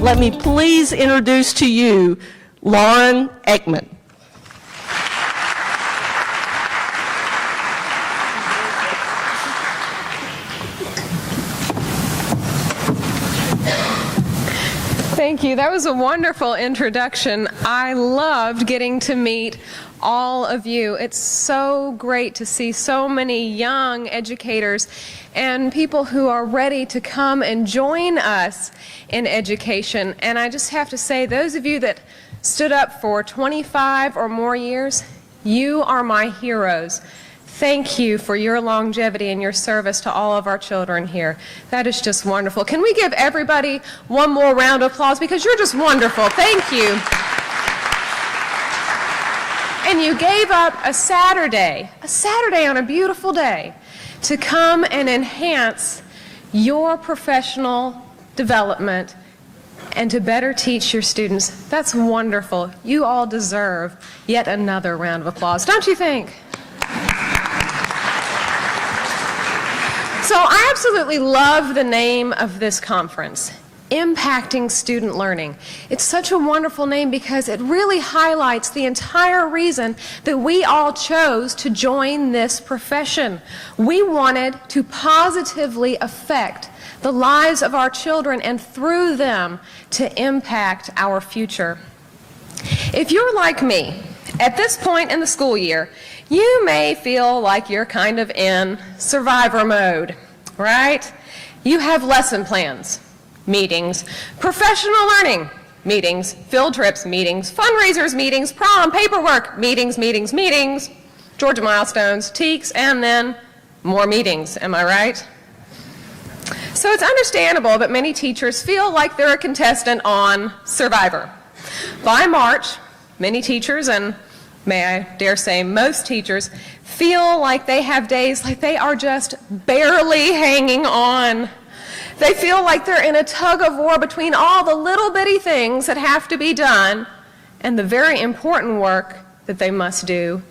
let me please introduce to you Lauren Eckman. Thank you. That was a wonderful introduction. I loved getting to meet all of you. It's so great to see so many young educators and people who are ready to come and join us in education. And I just have to say, those of you that stood up for 25 or more years, you are my heroes. Thank you for your longevity and your service to all of our children here. That is just wonderful. Can we give everybody one more round of applause, because you're just wonderful. Thank you. And you gave up a Saturday on a beautiful day, to come and enhance your professional development and to better teach your students. That's wonderful. You all deserve yet another round of applause, don't you think? So I absolutely love the name of this conference, Impacting Student Learning. It's such a wonderful name because it really highlights the entire reason that we all chose to join this profession. We wanted to positively affect the lives of our children and through them to impact our future. If you're like me, at this point in the school year, you may feel like you're kind of in survivor mode, right? You have lesson plans, meetings, professional learning, meetings, field trips, meetings, fundraisers, meetings, prom, paperwork, meetings, Georgia milestones, TEKS, and then more meetings, am I right? So it's understandable that many teachers feel like they're a contestant on Survivor. By March, many teachers, and may I dare say most teachers, feel like they have days like they are just barely hanging on. They feel like they're in a tug of war between all the little bitty things that have to be done and the very important work that they must do,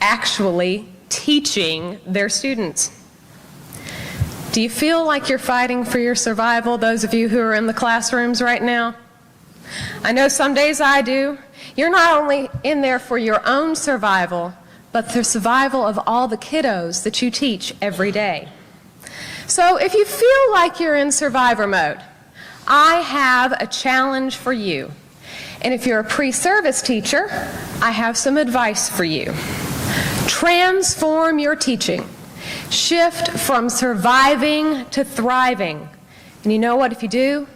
actually teaching their students. Do you feel like you're fighting for your survival, those of you who are in the classrooms right now? I know some days I do. You're not only in there for your own survival, but the survival of all the kiddos that you teach every day. So if you feel like you're in survivor mode, I have a challenge for you. And if you're a pre-service teacher, I have some advice for you. Transform your teaching. Shift from surviving to thriving. And you know what, if you do,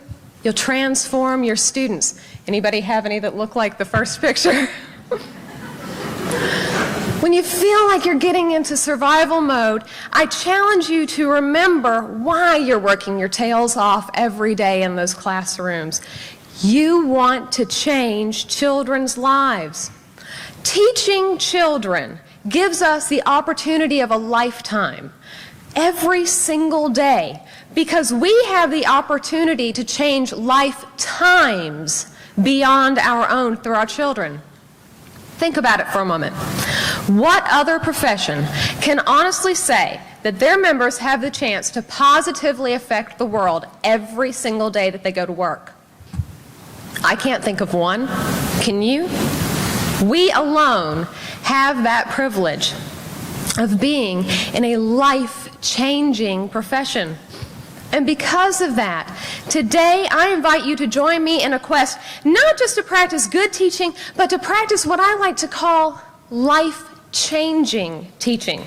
you'll transform your students. Anybody have any that look like the first picture? When you feel like you're getting into survival mode, I challenge you to remember why you're working your tails off every day in those classrooms. You want to change children's lives. Teaching children gives us the opportunity of a lifetime every single day, because we have the opportunity to change lifetimes beyond our own through our children. Think about it for a moment. What other profession can honestly say that their members have the chance to positively affect the world every single day that they go to work? I can't think of one. Can you? We alone have that privilege of being in a life-changing profession. And because of that, today I invite you to join me in a quest not just to practice good teaching, but to practice what I like to call life-changing teaching.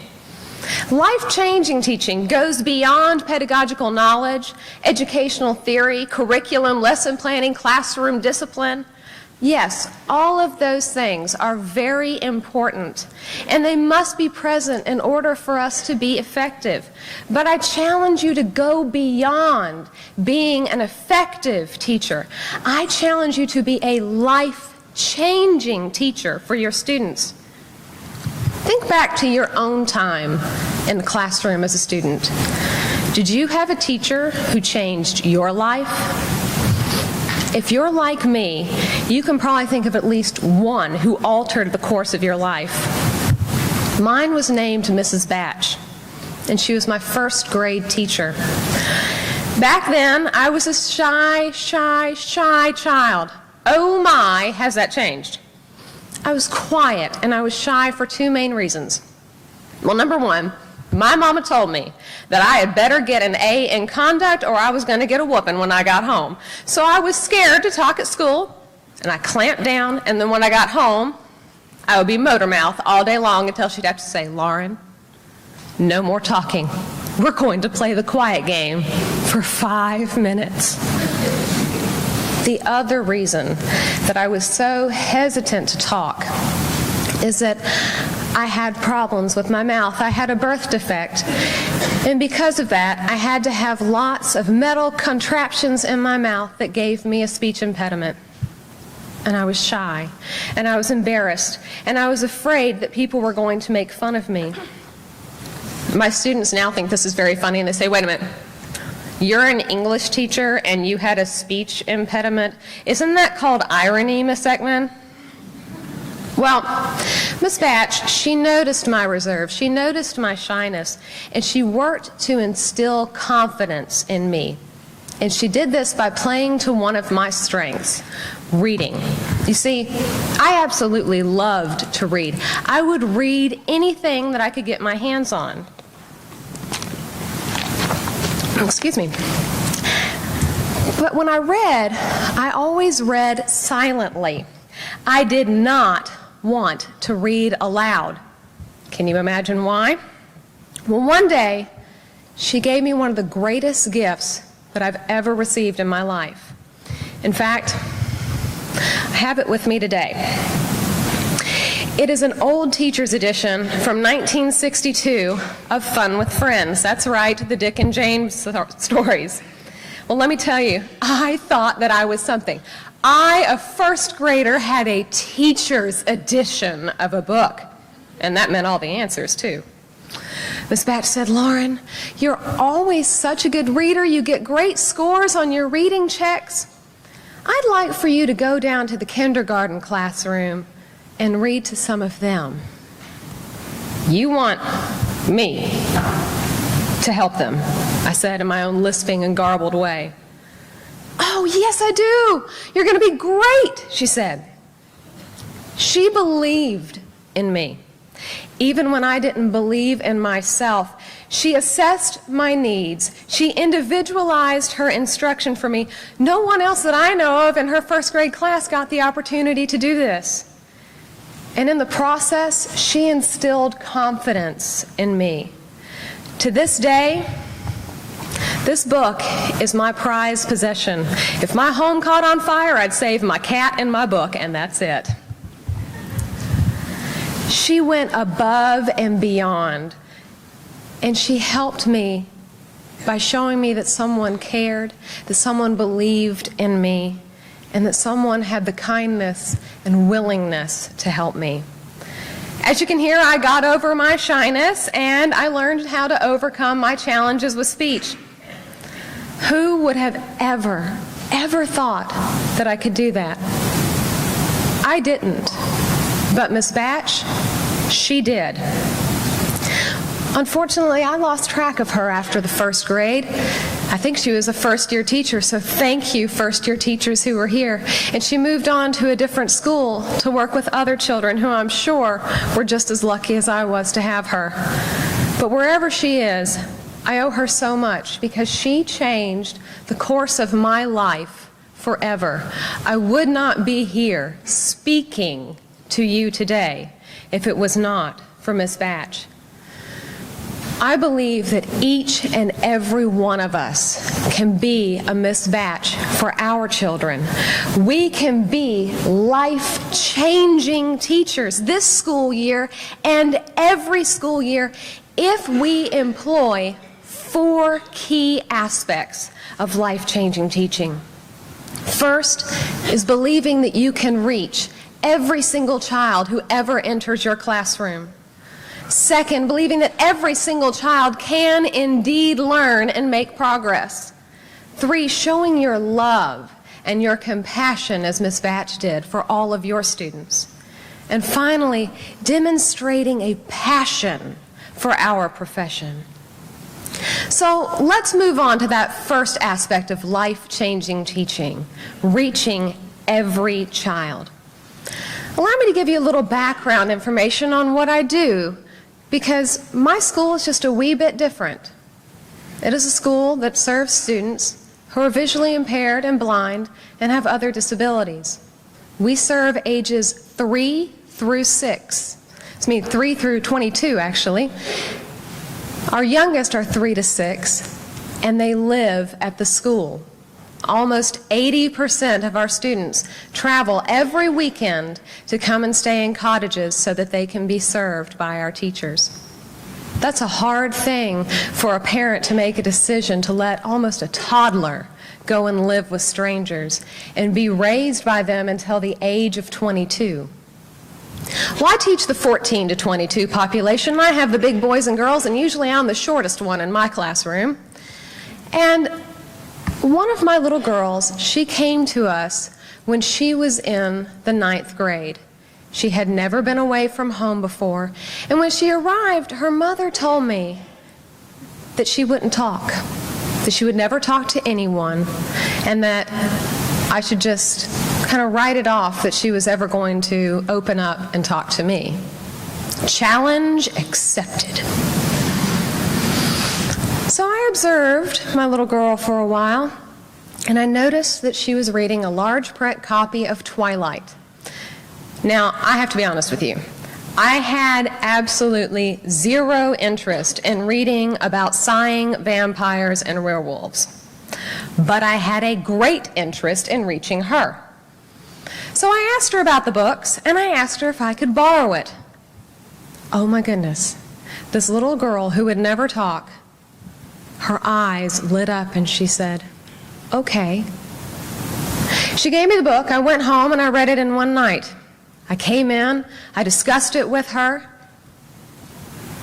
Life-changing teaching goes beyond pedagogical knowledge, educational theory, curriculum, lesson planning, classroom discipline. Yes, all of those things are very important, and they must be present in order for us to be effective. But I challenge you to go beyond being an effective teacher. I challenge you to be a life-changing teacher for your students. Think back to your own time in the classroom as a student. Did you have a teacher who changed your life? If you're like me, you can probably think of at least one who altered the course of your life. Mine was named Mrs. Batch, and she was my first grade teacher. Back then, I was a shy child. Oh my, has that changed? I was quiet and I was shy for two main reasons. Well, number one, my mama told me that I had better get an A in conduct or I was going to get a whooping when I got home. So I was scared to talk at school, and I clamped down, and then when I got home, I would be motor mouth all day long until she'd have to say, "Lauren, no more talking. We're going to play the quiet game for 5 minutes." The other reason that I was so hesitant to talk is that I had problems with my mouth. I had a birth defect, and because of that, I had to have lots of metal contraptions in my mouth that gave me a speech impediment. And I was shy, and I was embarrassed, and I was afraid that people were going to make fun of me. My students now think this is very funny, and they say, "Wait a minute, you're an English teacher and you had a speech impediment. Isn't that called irony, Miss Eckman?" Well, Miss Batch, she noticed my reserve, she noticed my shyness, and she worked to instill confidence in me. And she did this by playing to one of my strengths, reading. You see, I absolutely loved to read. I would read anything that I could get my hands on. Excuse me. But when I read, I always read silently. I did not want to read aloud. Can you imagine why? Well, one day, she gave me one of the greatest gifts that I've ever received in my life. In fact, I have it with me today. It is an old teacher's edition from 1962 of Fun with Friends. That's right, the Dick and Jane stories. Well, let me tell you, I thought that I was something. I, a first grader, had a teacher's edition of a book. And that meant all the answers, too. Miss Batch said, "Lauren, you're always such a good reader. You get great scores on your reading checks. I'd like for you to go down to the kindergarten classroom and read to some of them." "You want me to help them?" I said in my own lisping and garbled way. "Oh, yes, I do. You're going to be great," she said. She believed in me. Even when I didn't believe in myself, she assessed my needs. She individualized her instruction for me. No one else that I know of in her first grade class got the opportunity to do this. And in the process, she instilled confidence in me. To this day, this book is my prized possession. If my home caught on fire, I'd save my cat and my book, and that's it. She went above and beyond, and she helped me by showing me that someone cared, that someone believed in me, and that someone had the kindness and willingness to help me. As you can hear, I got over my shyness, and I learned how to overcome my challenges with speech. Who would have ever thought that I could do that? I didn't. But Miss Batch, she did. Unfortunately, I lost track of her after the first grade. I think she was a first-year teacher, so thank you, first-year teachers who were here. And she moved on to a different school to work with other children who I'm sure were just as lucky as I was to have her. But wherever she is, I owe her so much because she changed the course of my life forever. I would not be here speaking to you today if it was not for Miss Batch. I believe that each and every one of us can be a Miss Batch for our children. We can be life-changing teachers this school year and every school year if we employ 4 key aspects of life-changing teaching. First is believing that you can reach every single child who ever enters your classroom. Second, believing that every single child can indeed learn and make progress. 3, showing your love and your compassion, as Miss Batch did, for all of your students. And finally, demonstrating a passion for our profession. So let's move on to that first aspect of life-changing teaching, reaching every child. Allow me to give you a little background information on what I do, because my school is just a wee bit different. It is a school that serves students who are visually impaired and blind and have other disabilities. We serve ages 3 through 6. I mean 3 through 22, actually. Our youngest are 3 to 6, and they live at the school. Almost 80% of our students travel every weekend to come and stay in cottages so that they can be served by our teachers. That's a hard thing for a parent to make a decision to let almost a toddler go and live with strangers and be raised by them until the age of 22. Well, I teach the 14 to 22 population. I have the big boys and girls, and usually I'm the shortest one in my classroom. And one of my little girls, she came to us when she was in the 9th grade. She had never been away from home before, and when she arrived, her mother told me that she wouldn't talk, that she would never talk to anyone, and that I should just kind of write it off that she was ever going to open up and talk to me. Challenge accepted. So I observed my little girl for a while, and I noticed that she was reading a large print copy of Twilight. Now, I have to be honest with you. I had absolutely zero interest in reading about sighing vampires and werewolves, but I had a great interest in reaching her. So I asked her about the books, and I asked her if I could borrow it. Oh my goodness, this little girl who would never talk, her eyes lit up and she said, "Okay." She gave me the book. I went home and I read it in one night. I came in, I discussed it with her,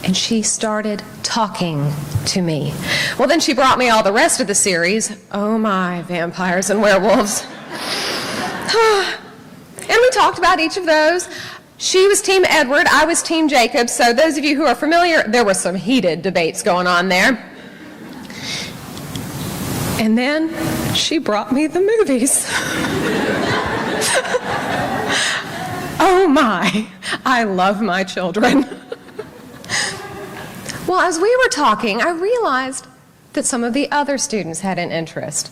and she started talking to me. Well, then she brought me all the rest of the series. Oh my, vampires and werewolves. And we talked about each of those. She was Team Edward, I was Team Jacob, so those of you who are familiar, there were some heated debates going on there. And then she brought me the movies. Oh my, I love my children. Well, as we were talking, I realized that some of the other students had an interest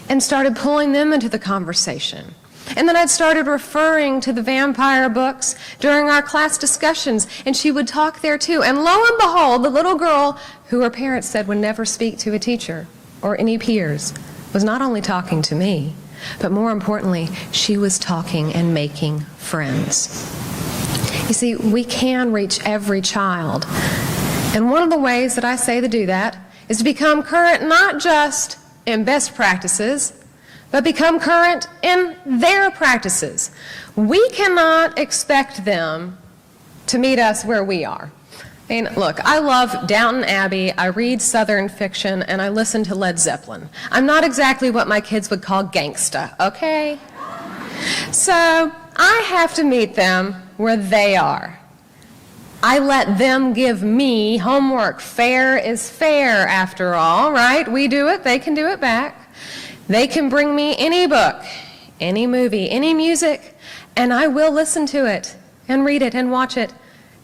and started pulling them into the conversation. And then I'd started referring to the vampire books during our class discussions, and she would talk there too. And lo and behold, the little girl who her parents said would never speak to a teacher or any peers was not only talking to me, but more importantly, she was talking and making friends. You see, we can reach every child. And one of the ways that I say to do that is to become current not just in best practices, but become current in their practices. We cannot expect them to meet us where we are. I mean, look, I love Downton Abbey, I read Southern fiction, and I listen to Led Zeppelin. I'm not exactly what my kids would call gangsta, okay? So I have to meet them where they are. I let them give me homework. Fair is fair, after all, right? We do it, they can do it back. They can bring me any book, any movie, any music, and I will listen to it and read it and watch it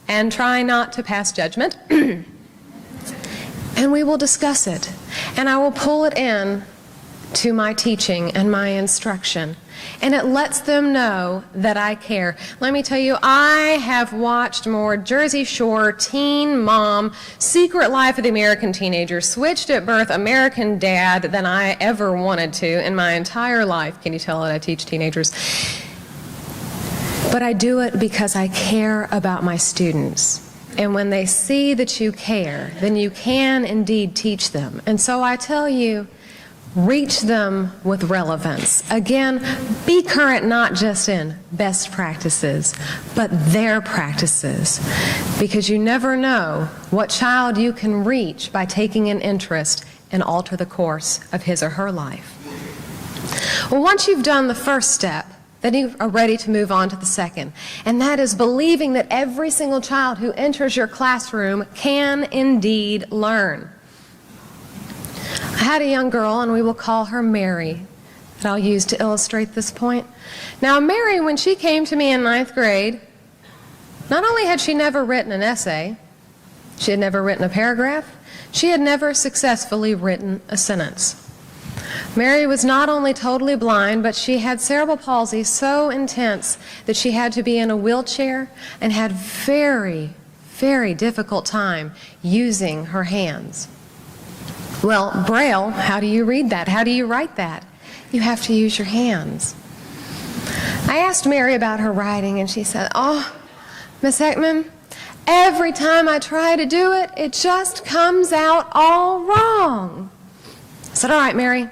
and try not to pass judgment. And we will discuss it, and I will pull it in to my teaching and my instruction. And it lets them know that I care. Let me tell you, I have watched more Jersey Shore, Teen Mom, Secret Life of the American Teenager, Switched at Birth, American Dad than I ever wanted to in my entire life. Can you tell that I teach teenagers? But I do it because I care about my students. And when they see that you care, then you can indeed teach them. And so I tell you, reach them with relevance. Again, be current not just in best practices, but their practices. Because you never know what child you can reach by taking an interest and alter the course of his or her life. Well, once you've done the first step, then you are ready to move on to the second. And that is believing that every single child who enters your classroom can indeed learn. had a young girl, and we will call her Mary, that I'll use to illustrate this point. Now, Mary, when she came to me in 9th grade, not only had she never written an essay, she had never written a paragraph, she had never successfully written a sentence. Mary was not only totally blind, but she had cerebral palsy so intense that she had to be in a wheelchair and had very, very difficult time using her hands. Well, Braille, how do you read that? How do you write that? You have to use your hands. I asked Mary about her writing, and she said, "Oh, Miss Eckman, every time I try to do it, it just comes out all wrong." I said, "All right, Mary,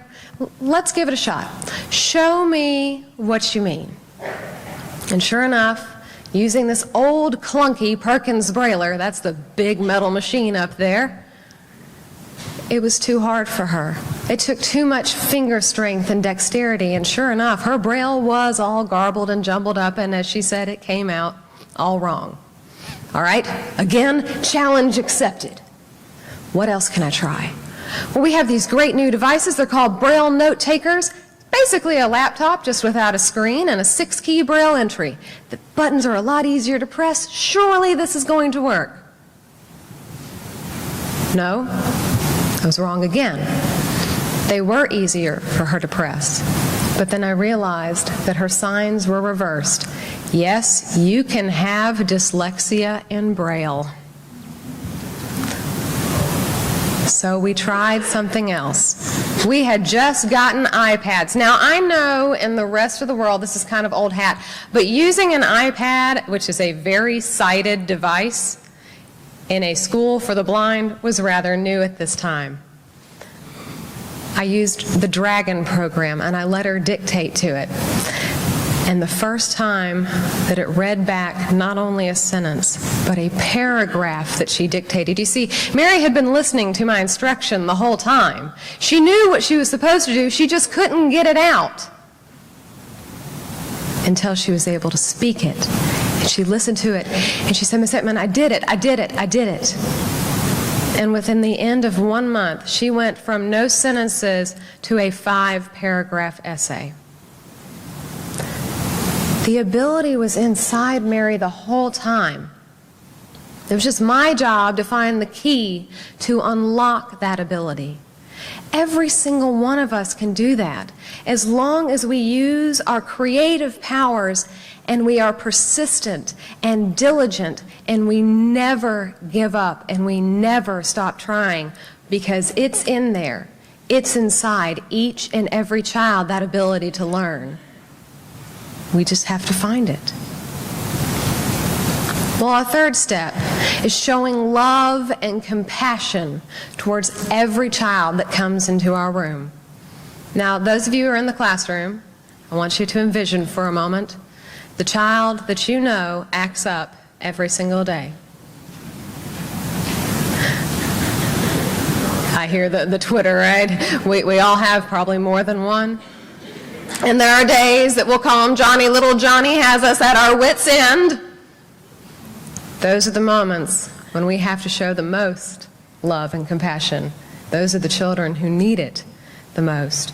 let's give it a shot. Show me what you mean." And sure enough, using this old clunky Perkins Brailler, that's the big metal machine up there, it was too hard for her. It took too much finger strength and dexterity, and sure enough, her Braille was all garbled and jumbled up, and as she said, it came out all wrong. All right, again, challenge accepted. What else can I try? Well, we have these great new devices. They're called Braille note takers. Basically a laptop just without a screen and a 6-key Braille entry. The buttons are a lot easier to press. Surely this is going to work. No, I was wrong again. They were easier for her to press. But then I realized that her signs were reversed. Yes, you can have dyslexia in Braille. So we tried something else. We had just gotten iPads. Now, I know in the rest of the world this is kind of old hat, but using an iPad, which is a very sighted device, in a school for the blind was rather new at this time. I used the Dragon program, and I let her dictate to it. And the first time that it read back not only a sentence, but a paragraph that she dictated. You see, Mary had been listening to my instruction the whole time. She knew what she was supposed to do, she just couldn't get it out until she was able to speak it. And she listened to it, and she said, "Miss Eckman, I did it, I did it, I did it." And within the end of 1 month, she went from no sentences to a 5-paragraph essay. The ability was inside Mary the whole time. It was just my job to find the key to unlock that ability. Every single one of us can do that as long as we use our creative powers and we are persistent and diligent and we never give up and we never stop trying, because it's in there. It's inside each and every child, that ability to learn. We just have to find it. Well, our third step is showing love and compassion towards every child that comes into our room. Now, those of you who are in the classroom, I want you to envision for a moment the child that you know acts up every single day. I hear the Twitter, right? We all have probably more than one. And there are days that we'll call him Johnny. Little Johnny has us at our wits' end. Those are the moments when we have to show the most love and compassion. Those are the children who need it the most.